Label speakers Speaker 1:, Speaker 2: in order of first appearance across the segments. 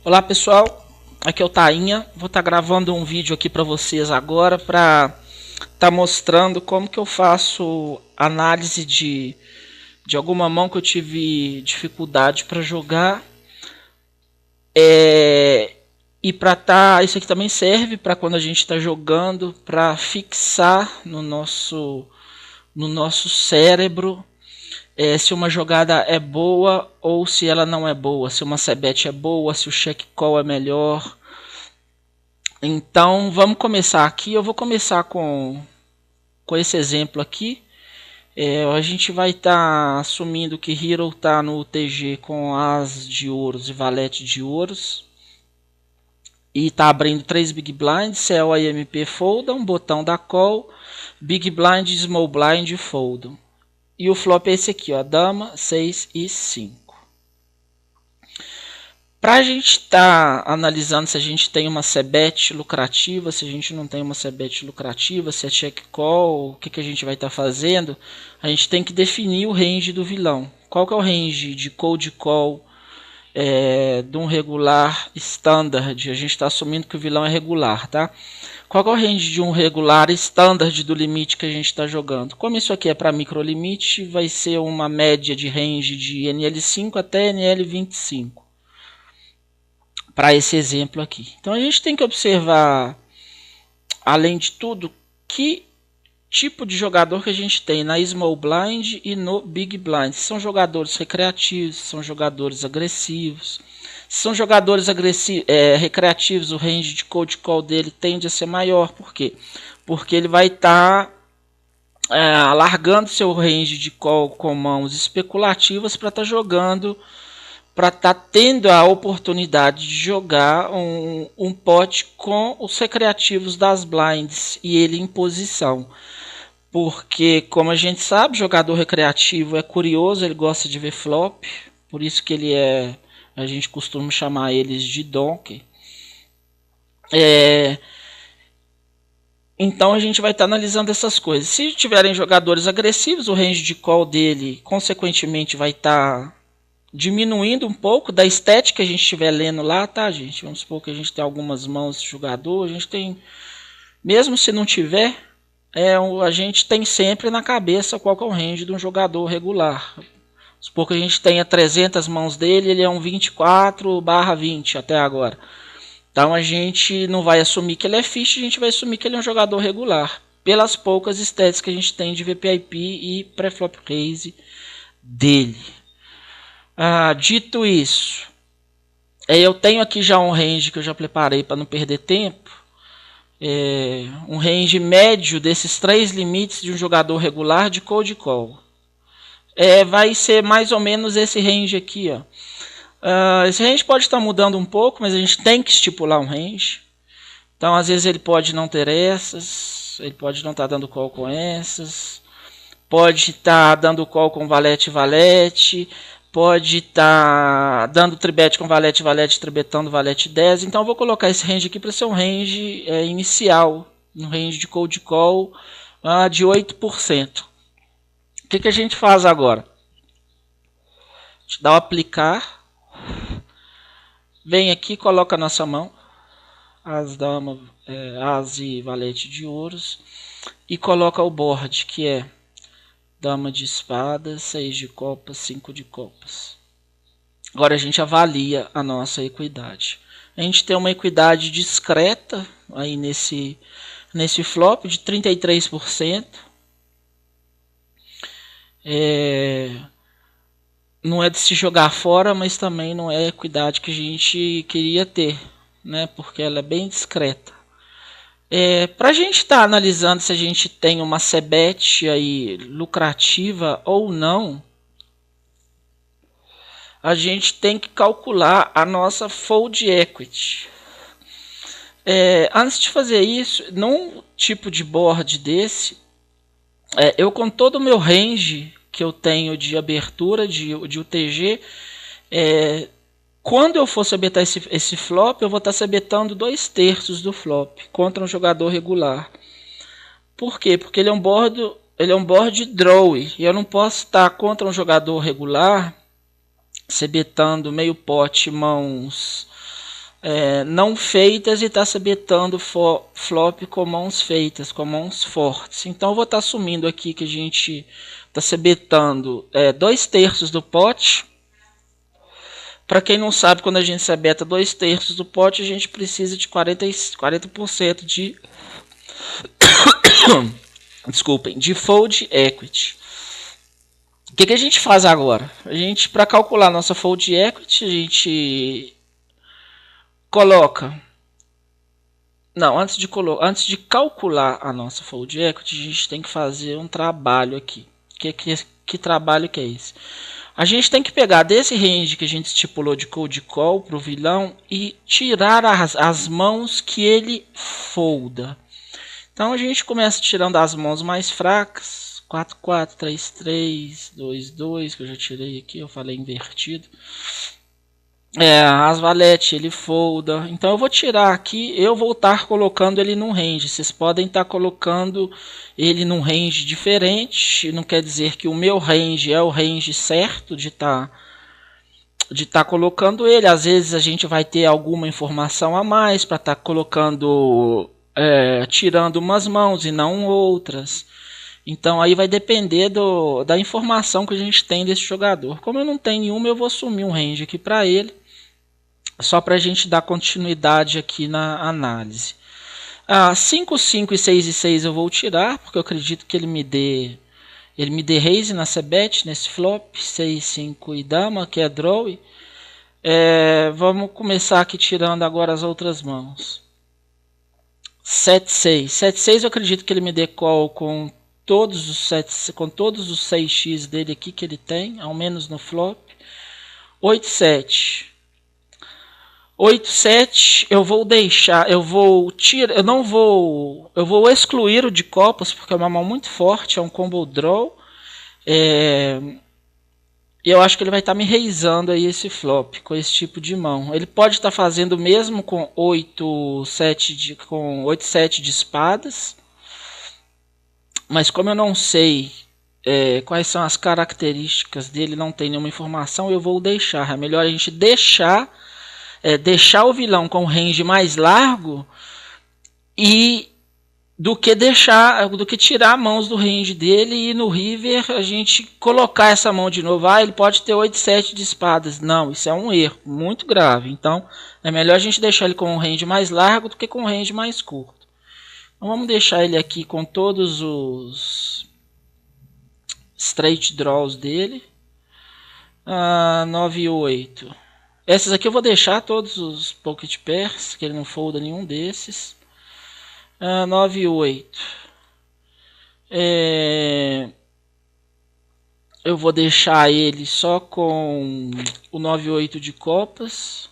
Speaker 1: Olá pessoal, aqui é o Tainha. Vou estar gravando um vídeo aqui para vocês agora para estar mostrando como que eu faço análise de alguma mão que eu tive dificuldade para jogar. E para isso aqui também serve para quando a gente está jogando, para fixar no nosso cérebro se uma jogada é boa ou se ela não é boa, se uma c-bet é boa, se o check call é melhor. Então vamos começar aqui. Eu vou começar com esse exemplo aqui. A gente vai estar assumindo que Hero está no TG com As de ouros e Valete de ouros. E está abrindo 3 Big Blind, Cell IMP Foldam, botão da Call, Big Blind, Small Blind Foldam. E o flop é esse aqui, ó, Dama, 6 e 5. Para a gente estar analisando se a gente tem uma c-bet lucrativa, se a gente não tem uma c-bet lucrativa, se é check call, o que a gente vai estar fazendo, a gente tem que definir o range do vilão. Qual que é o range de cold call de um regular standard? A gente está assumindo que o vilão é regular, tá? Qual que é o range de um regular standard do limite que a gente está jogando? Como isso aqui é para micro limite, vai ser uma média de range de NL5 até NL25. Para esse exemplo aqui. Então a gente tem que observar, além de tudo, que tipo de jogador que a gente tem na Small Blind e no Big Blind. São jogadores recreativos, são jogadores agressivos. Se são jogadores recreativos, o range de cold call dele tende a ser maior. Por quê? Porque ele vai estar alargando seu range de call com mãos especulativas para estar jogando, para estar tendo a oportunidade de jogar um pote com os recreativos das blinds e ele em posição. Porque, como a gente sabe, jogador recreativo é curioso, ele gosta de ver flop, por isso que a gente costuma chamar eles de donkey. Então a gente vai estar analisando essas coisas. Se tiverem jogadores agressivos, o range de call dele, consequentemente, vai estar diminuindo um pouco da estética que a gente estiver lendo lá, tá, gente? Vamos supor que a gente tem algumas mãos de jogador, a gente tem, mesmo se não tiver, a gente tem sempre na cabeça qual que é o range de um jogador regular. Vamos supor que a gente tenha 300 mãos dele, ele é um 24/20 até agora. Então a gente não vai assumir que ele é fish, a gente vai assumir que ele é um jogador regular, pelas poucas estéticas que a gente tem de VPIP e pré-flop raise dele. Dito isso, eu tenho aqui já um range que eu já preparei para não perder tempo. Um range médio desses 3 limites de um jogador regular de cold call. Vai ser mais ou menos esse range aqui, ó. Esse range pode estar mudando um pouco, mas a gente tem que estipular um range. Então às vezes ele pode não ter essas, ele pode não estar dando call com essas, pode estar dando call com valete, pode estar dando tribet com valete, tribetando valete 10. Então eu vou colocar esse range aqui para ser um range inicial, um range de cold call de 8%. O que a gente faz agora? A gente dá o aplicar, vem aqui, coloca a nossa mão, as damas, as e valete de ouros, e coloca o board, que é dama de espadas, 6 de copas, 5 de copas. Agora a gente avalia a nossa equidade. A gente tem uma equidade discreta aí nesse flop de 33%. Não é de se jogar fora, mas também não é a equidade que a gente queria ter, né? Porque ela é bem discreta. Para a gente estar analisando se a gente tem uma c-bet aí lucrativa ou não, a gente tem que calcular a nossa fold equity. Antes de fazer isso, num tipo de board desse, eu com todo o meu range que eu tenho de abertura de UTG, quando eu for sabetar esse flop, eu vou estar sabetando 2/3 do flop contra um jogador regular. Por quê? Porque ele é um board draw e eu não posso estar contra um jogador regular sabetando meio pote mãos não feitas e está se betando flop com mãos feitas, com mãos fortes. Então eu vou estar assumindo aqui que a gente está se betando 2/3 do pote. Para quem não sabe, quando a gente se beta 2/3 do pote, a gente precisa de 40% de desculpem, de fold equity. O que a gente faz agora? A gente, para calcular nossa fold equity, a gente coloca... Não, antes de calcular a nossa fold equity, a gente tem que fazer um trabalho aqui. Que trabalho que é esse? A gente tem que pegar desse range que a gente estipulou de cold call para o vilão e tirar as mãos que ele folda. Então a gente começa tirando as mãos mais fracas. 4-4, 3-3, 2-2, que eu já tirei aqui, eu falei invertido. As valete ele folda. Então eu vou tirar aqui, eu vou estar colocando ele num range. Vocês podem estar colocando ele num range diferente. Não quer dizer que o meu range é o range certo de estar colocando ele. Às vezes a gente vai ter alguma informação a mais para estar colocando, tirando umas mãos e não outras. Então aí vai depender da informação que a gente tem desse jogador. Como eu não tenho nenhuma, eu vou assumir um range aqui para ele, só para a gente dar continuidade aqui na análise. 5, 5 e 6 e 6 eu vou tirar, porque eu acredito que ele me dê raise na c-bet, nesse flop. 6, 5 e dama, que é draw. Vamos começar aqui tirando agora as outras mãos. 7, 6. 7, 6 eu acredito que ele me dê call com todos os 6x dele aqui que ele tem, ao menos no flop. 8, 7. 8, 7, eu vou deixar, eu vou excluir o de copas, porque é uma mão muito forte, é um combo draw. E eu acho que ele vai estar me raisando aí esse flop, com esse tipo de mão. Ele pode estar fazendo mesmo com 8, 7 de espadas. Mas como eu não sei quais são as características dele, não tem nenhuma informação, eu vou deixar. É melhor a gente deixar o vilão com range mais largo do que tirar mãos do range dele e no river a gente colocar essa mão de novo. Ele pode ter 8, 7 de espadas. Não, isso é um erro muito grave. Então é melhor a gente deixar ele com um range mais largo do que com um range mais curto. Então vamos deixar ele aqui com todos os straight draws dele. 9 e 8. Essas aqui eu vou deixar todos os pocket pairs, que ele não folda nenhum desses. 9 e 8. Eu vou deixar ele só com o 9 e 8 de copas.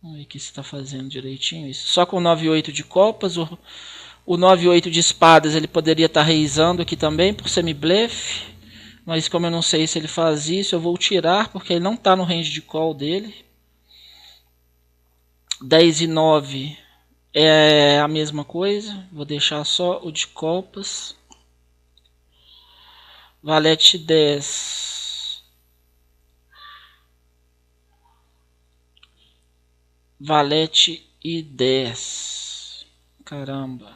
Speaker 1: Vamos ver o que você está fazendo direitinho isso. Só com o 9 e 8 de copas. O 9 e 8 de espadas ele poderia estar raisando aqui também por semi-bluff. Mas como eu não sei se ele faz isso, eu vou tirar, porque ele não está no range de call dele. 10 e 9 é a mesma coisa. Vou deixar só o de copas. Valete 10. Valete e 10. Caramba.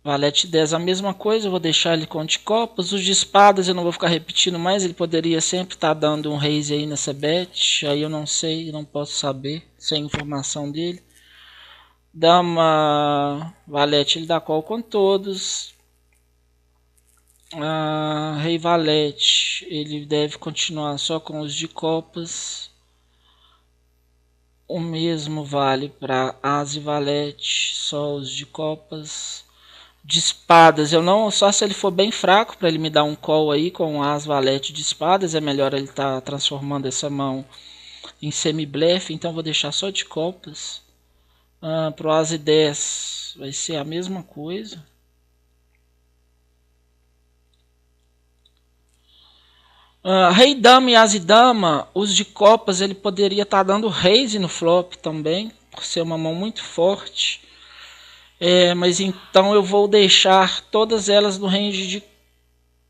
Speaker 1: Valete 10 a mesma coisa, eu vou deixar ele com de copas. Os de espadas eu não vou ficar repetindo mais, ele poderia sempre estar dando um raise aí nessa bet. Aí eu não sei, não posso saber, sem informação dele. Dama, valete, ele dá call com todos. Rei valete, ele deve continuar só com os de copas. O mesmo vale para as e valete, só os de copas. De espadas, eu não, só se ele for bem fraco para ele me dar um call aí com as valete de espadas, é melhor ele estar transformando essa mão em semi-blefe, então vou deixar só de copas. Pro as e 10 vai ser a mesma coisa. Rei dama e as e dama, os de copas ele poderia estar dando raise no flop também, por ser uma mão muito forte. Mas então eu vou deixar todas elas no range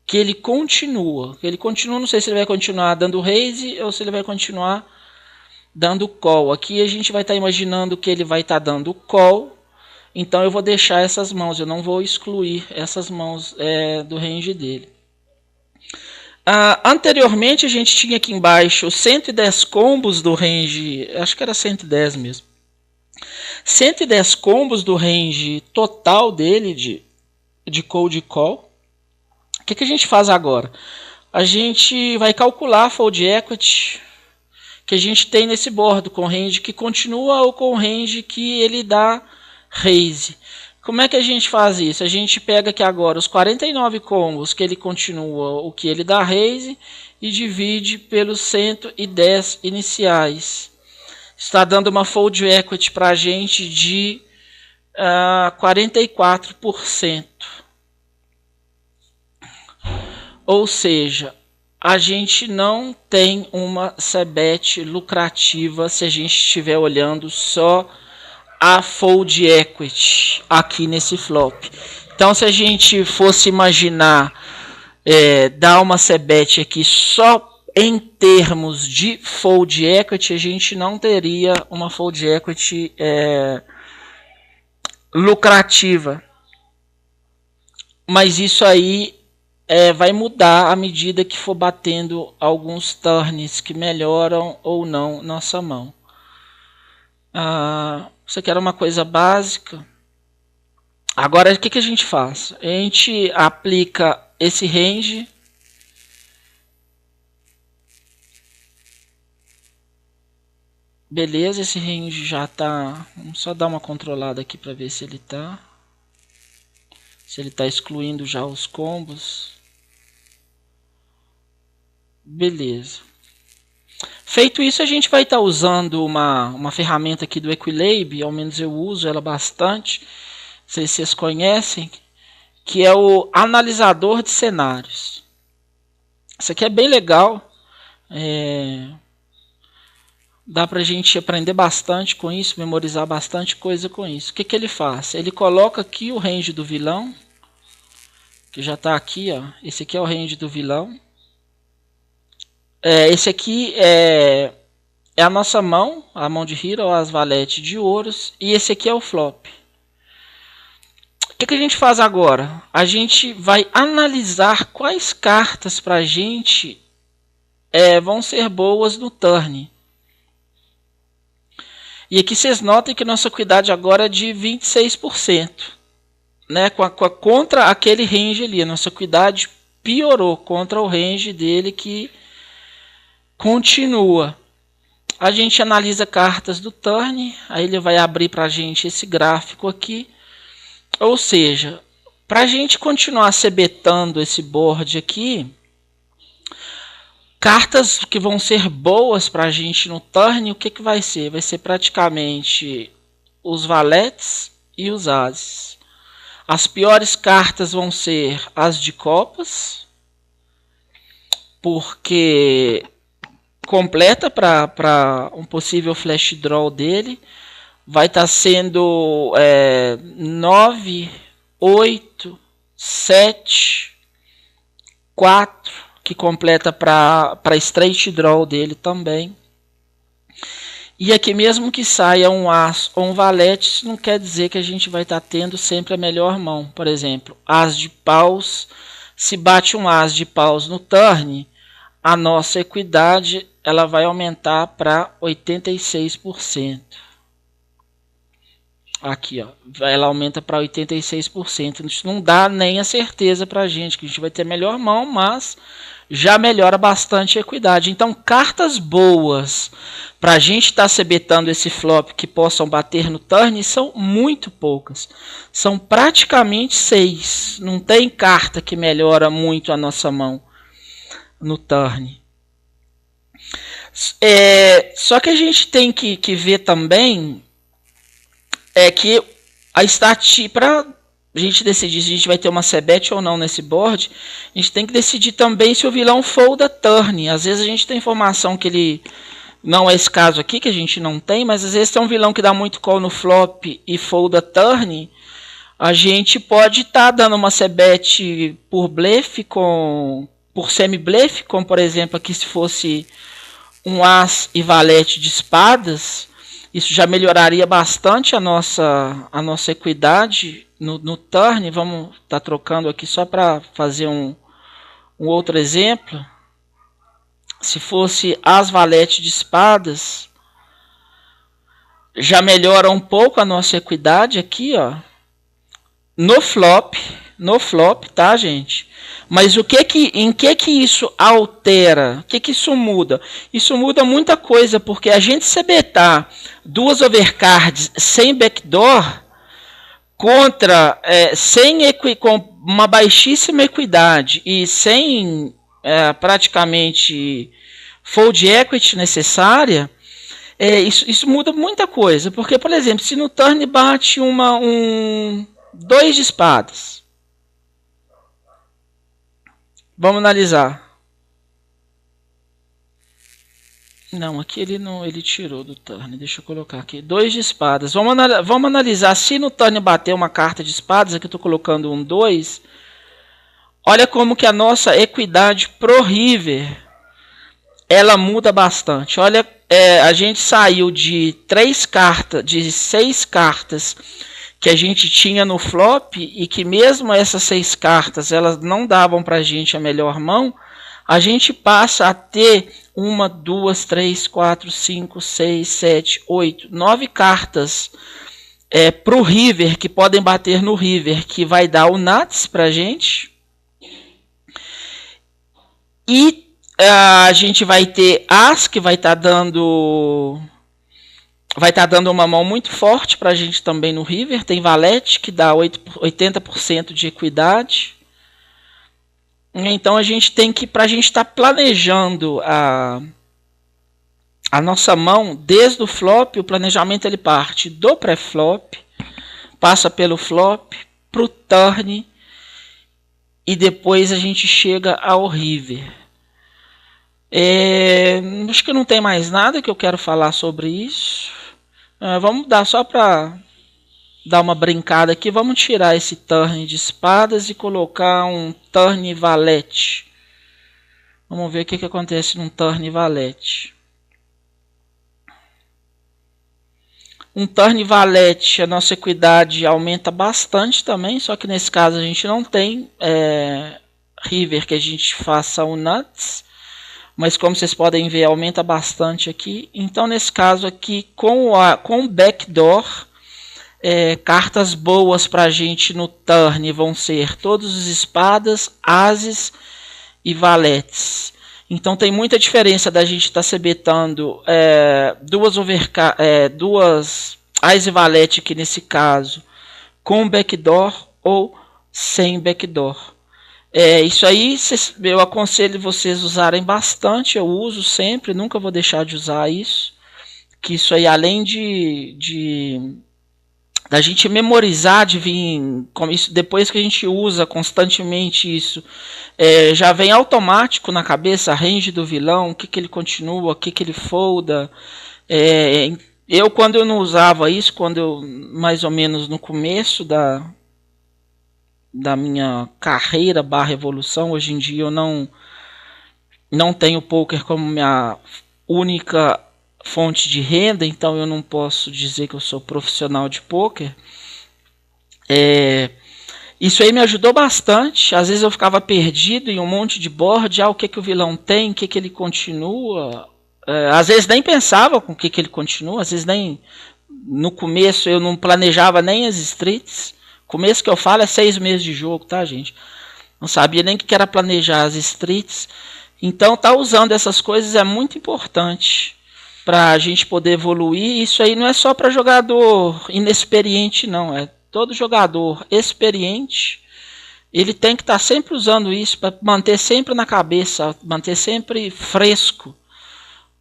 Speaker 1: que ele continua. Não sei se ele vai continuar dando raise ou se ele vai continuar dando call. Aqui a gente vai estar imaginando que ele vai estar dando call. Então eu vou deixar essas mãos, eu não vou excluir essas mãos do range dele. Anteriormente a gente tinha aqui embaixo 110 combos do range, acho que era 110 mesmo. 110 combos do range total dele de cold call. O que a gente faz agora? A gente vai calcular a fold equity que a gente tem nesse board com range que continua ou com range que ele dá raise. Como é que a gente faz isso? A gente pega aqui agora os 49 combos que ele continua, o que ele dá raise, e divide pelos 110 iniciais. Está dando uma fold equity para a gente de 44%. Ou seja, a gente não tem uma CBET lucrativa se a gente estiver olhando só a fold equity aqui nesse flop. Então, se a gente fosse imaginar dar uma CBET aqui só em termos de fold equity, a gente não teria uma fold equity lucrativa. Mas isso aí vai mudar à medida que for batendo alguns turns que melhoram ou não nossa mão. Isso aqui era uma coisa básica. Agora o que a gente faz? A gente aplica esse range. Beleza, esse range já está. Vamos só dar uma controlada aqui para ver se ele está. Se ele está excluindo já os combos. Beleza. Feito isso, a gente vai estar usando uma ferramenta aqui do Equilab, ao menos eu uso ela bastante, não sei se vocês conhecem, que é o analisador de cenários. Isso aqui é bem legal, dá para a gente aprender bastante com isso, memorizar bastante coisa com isso. O que ele faz? Ele coloca aqui o range do vilão, que já está aqui, ó. Esse aqui é o range do vilão. Esse aqui é a nossa mão, a mão de hero, as valetes de ouros, e esse aqui é o flop. O que a gente faz agora? A gente vai analisar quais cartas para a gente vão ser boas no turn. E aqui vocês notem que nossa equidade agora é de 26%. Né? Contra aquele range ali, a nossa equidade piorou contra o range dele que continua. A gente analisa cartas do turn, aí ele vai abrir para a gente esse gráfico aqui. Ou seja, para a gente continuar cebetando esse board aqui, cartas que vão ser boas para a gente no turn, o que vai ser? Vai ser praticamente os valetes e os ases. As piores cartas vão ser as de copas, porque completa para um possível flash draw dele. Vai estar sendo 9, 8, 7, 4, que completa para straight draw dele também. E aqui mesmo que saia um as ou um valete, isso não quer dizer que a gente vai estar tendo sempre a melhor mão. Por exemplo, as de paus, se bate um as de paus no turn, a nossa equidade ela vai aumentar para 86%. Aqui, ó, ela aumenta para 86%. Isso não dá nem a certeza para a gente que a gente vai ter melhor mão, mas já melhora bastante a equidade. Então, cartas boas para a gente estar cebetando esse flop que possam bater no turn são muito poucas. São praticamente 6. Não tem carta que melhora muito a nossa mão no turn. Só que a gente tem que ver também que a estatística, para a gente decidir se a gente vai ter uma CBET ou não nesse board, a gente tem que decidir também se o vilão folda turn. Às vezes a gente tem informação que ele, não é esse caso aqui, que a gente não tem, mas às vezes tem um vilão que dá muito call no flop e folda turn, A gente pode estar dando uma C-bet por blefe, por semi-blefe, como por exemplo aqui se fosse um as e valete de espadas. Isso já melhoraria bastante a nossa equidade no turn. Vamos estar trocando aqui só para fazer um outro exemplo. Se fosse as valete de espadas, já melhora um pouco a nossa equidade aqui, ó. No flop, tá, gente? Mas em que isso altera? O que isso muda? Isso muda muita coisa, porque a gente se betar duas overcards sem backdoor contra com uma baixíssima equidade e sem praticamente fold equity necessária, isso muda muita coisa. Porque, por exemplo, se no turn bate dois de espadas, vamos analisar. Não, aqui ele tirou do turn. Deixa eu colocar aqui. Dois de espadas. Vamos analisar se no turn bater uma carta de espadas. Aqui eu estou colocando um 2. Olha como que a nossa equidade pro river ela muda bastante. Olha, a gente saiu de 6 cartas que a gente tinha no flop e que mesmo essas 6 cartas elas não davam para a gente a melhor mão. A gente passa a ter 1, 2, 3, 4, 5, 6, 7, 8, 9 cartas para o river, que podem bater no river, que vai dar o nuts para a gente. E a gente vai ter as, que vai estar dando uma mão muito forte para a gente também no river. Tem valete, que dá 80% de equidade. Então a gente tem que, para a gente estar planejando a nossa mão desde o flop, o planejamento ele parte do pré-flop, passa pelo flop, para o turn e depois a gente chega ao river. Acho que não tem mais nada que eu quero falar sobre isso. Vamos dar só para dar uma brincada aqui. Vamos tirar esse turn de espadas e colocar um turn valete. Vamos ver o que acontece num turn valete. Um turn valete, a nossa equidade aumenta bastante também, só que nesse caso a gente não tem river que a gente faça o nuts, mas como vocês podem ver aumenta bastante aqui. Então nesse caso aqui com o backdoor, cartas boas para a gente no turn vão ser todos os espadas, ases e valetes. Então tem muita diferença da gente estar se betando duas as e valete aqui nesse caso com backdoor ou sem backdoor. Isso aí eu aconselho vocês usarem bastante. Eu uso sempre, nunca vou deixar de usar isso. Que isso aí, além da gente memorizar, de vir como isso, depois que a gente usa constantemente isso, já vem automático na cabeça a range do vilão, o que ele continua, o que ele folda. Quando eu não usava isso, mais ou menos no começo da minha carreira / evolução, hoje em dia eu não tenho poker como minha única fonte de renda, então eu não posso dizer que eu sou profissional de poker. Isso aí me ajudou bastante. Às vezes eu ficava perdido em um monte de board, o que o vilão tem, o que ele continua. Às vezes nem pensava com o que ele continua, às vezes nem no começo eu não planejava nem as streets. Começo que eu falo é 6 meses de jogo, tá, gente? Não sabia nem o que era planejar as streets. Então tá usando essas coisas é muito importante para a gente poder evoluir. Isso aí não é só para jogador inexperiente, não. Todo jogador experiente, ele tem que estar sempre usando isso para manter sempre na cabeça, manter sempre fresco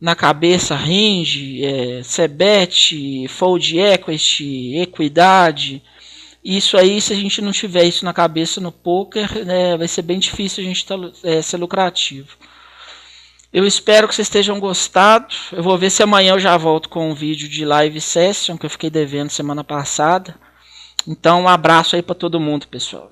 Speaker 1: na cabeça, range, c-bet, fold equity, equidade. Isso aí, se a gente não tiver isso na cabeça no poker, vai ser bem difícil a gente ser lucrativo. Eu espero que vocês estejam gostado. Eu vou ver se amanhã eu já volto com um vídeo de live session que eu fiquei devendo semana passada. Então, um abraço aí para todo mundo, pessoal.